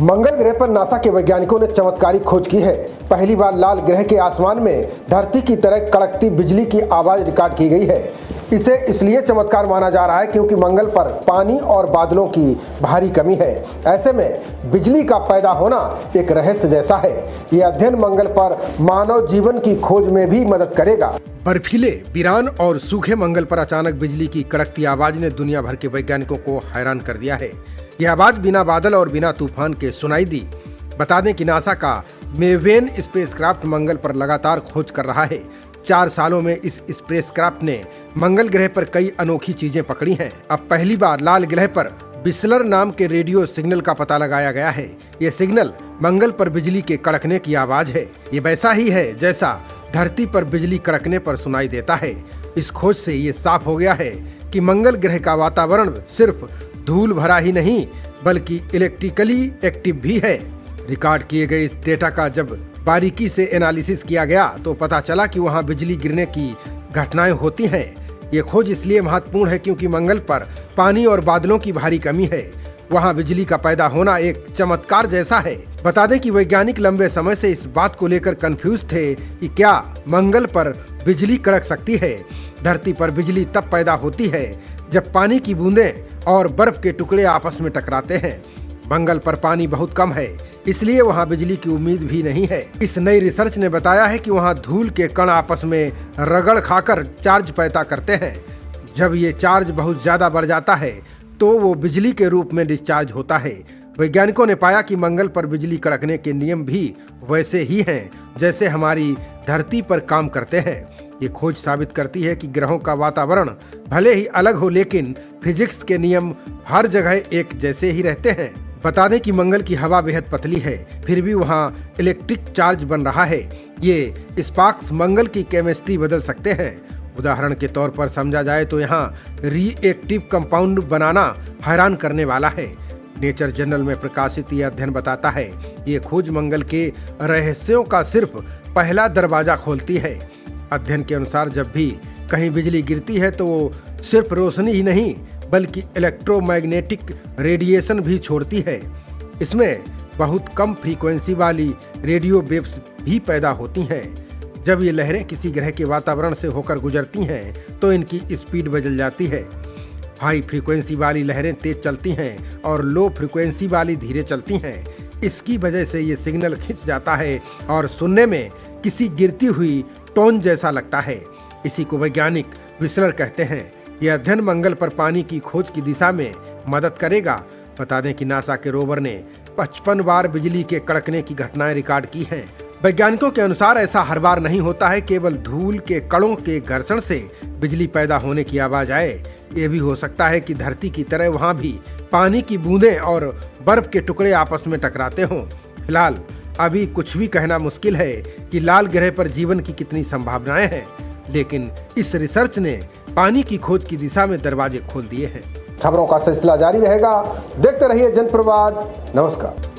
मंगल ग्रह पर नासा के वैज्ञानिकों ने चमत्कारी खोज की है। पहली बार लाल ग्रह के आसमान में धरती की तरह कड़कती बिजली की आवाज रिकॉर्ड की गई है। इसे इसलिए चमत्कार माना जा रहा है क्योंकि मंगल पर पानी और बादलों की भारी कमी है। ऐसे में बिजली का पैदा होना एक रहस्य जैसा है। यह अध्ययन मंगल पर मानव जीवन की खोज में भी मदद करेगा। बर्फीले, वीरान और सूखे मंगल पर अचानक बिजली की कड़कती आवाज ने दुनिया भर के वैज्ञानिकों को हैरान कर दिया है। यह आवाज बिना बादल और बिना तूफान के सुनाई दी। बता दें कि नासा का मेवेन स्पेसक्राफ्ट मंगल पर लगातार खोज कर रहा है। 4 सालों में इस स्पेसक्राफ्ट ने मंगल ग्रह पर कई अनोखी चीजें पकड़ी हैं। अब पहली बार लाल ग्रह पर बिस्लर नाम के रेडियो सिग्नल का पता लगाया गया है। ये सिग्नल मंगल पर बिजली के कड़कने की आवाज है। ये वैसा ही है जैसा धरती पर बिजली कड़कने पर सुनाई देता है। इस खोज से ये साफ हो गया है कि मंगल ग्रह का वातावरण सिर्फ धूल भरा ही नहीं बल्कि इलेक्ट्रिकली एक्टिव भी है। रिकॉर्ड किए गए इस डेटा का जब बारीकी से एनालिसिस किया गया तो पता चला कि वहां बिजली गिरने की घटनाएं होती हैं। ये खोज इसलिए महत्वपूर्ण है क्योंकि मंगल पर पानी और बादलों की भारी कमी है। वहां बिजली का पैदा होना एक चमत्कार जैसा है। बता दें कि वैज्ञानिक लंबे समय से इस बात को लेकर कंफ्यूज थे कि क्या मंगल पर बिजली कड़क सकती है। धरती पर बिजली तब पैदा होती है जब पानी की बूंदें और बर्फ के टुकड़े आपस में टकराते हैं। मंगल पर पानी बहुत कम है, इसलिए वहां बिजली की उम्मीद भी नहीं है। इस नई रिसर्च ने बताया है कि वहां धूल के कण आपस में रगड़ खाकर चार्ज पैदा करते हैं। जब ये चार्ज बहुत ज्यादा बढ़ जाता है तो वो बिजली के रूप में डिस्चार्ज होता है। वैज्ञानिकों ने पाया कि मंगल पर बिजली कड़कने के नियम भी वैसे ही हैं जैसे हमारी धरती पर काम करते हैं। ये खोज साबित करती है कि ग्रहों का वातावरण भले ही अलग हो लेकिन फिजिक्स के नियम हर जगह एक जैसे ही रहते हैं। बता दें कि मंगल की हवा बेहद पतली है, फिर भी वहाँ इलेक्ट्रिक चार्ज बन रहा है। ये स्पार्क्स मंगल की केमिस्ट्री बदल सकते हैं। उदाहरण के तौर पर समझा जाए तो यहाँ रिएक्टिव कंपाउंड बनाना हैरान करने वाला है। नेचर जर्नल में प्रकाशित यह अध्ययन बताता है ये खोज मंगल के रहस्यों का सिर्फ पहला दरवाजा खोलती है। अध्ययन के अनुसार जब भी कहीं बिजली गिरती है तो वो सिर्फ रोशनी ही नहीं बल्कि इलेक्ट्रोमैग्नेटिक रेडिएशन भी छोड़ती है। इसमें बहुत कम फ्रीक्वेंसी वाली रेडियो वेव्स भी पैदा होती हैं। जब ये लहरें किसी ग्रह के वातावरण से होकर गुजरती हैं तो इनकी स्पीड बदल जाती है। हाई फ्रीक्वेंसी वाली लहरें तेज चलती हैं और लो फ्रीक्वेंसी वाली धीरे चलती हैं। इसकी वजह से ये सिग्नल खिंच जाता है और सुनने में किसी गिरती हुई टोन जैसा लगता है। इसी को वैज्ञानिक विस्लर कहते हैं। यह अध्ययन मंगल पर पानी की खोज की दिशा में मदद करेगा। बता दें कि नासा के रोवर ने 55 बार बिजली के कड़कने की घटनाएं रिकॉर्ड की हैं। वैज्ञानिकों के अनुसार ऐसा हर बार नहीं होता है, केवल धूल के कणों के घर्षण से बिजली पैदा होने की आवाज आए। ये भी हो सकता है कि धरती की तरह वहां भी पानी की बूंदें और बर्फ के टुकड़े आपस में टकराते हों। फिलहाल अभी कुछ भी कहना मुश्किल है कि लाल ग्रह पर जीवन की कितनी संभावनाएं हैं, लेकिन इस रिसर्च ने पानी की खोज की दिशा में दरवाजे खोल दिए हैं। खबरों का सिलसिला जारी रहेगा। देखते रहिए जनप्रवाद। नमस्कार।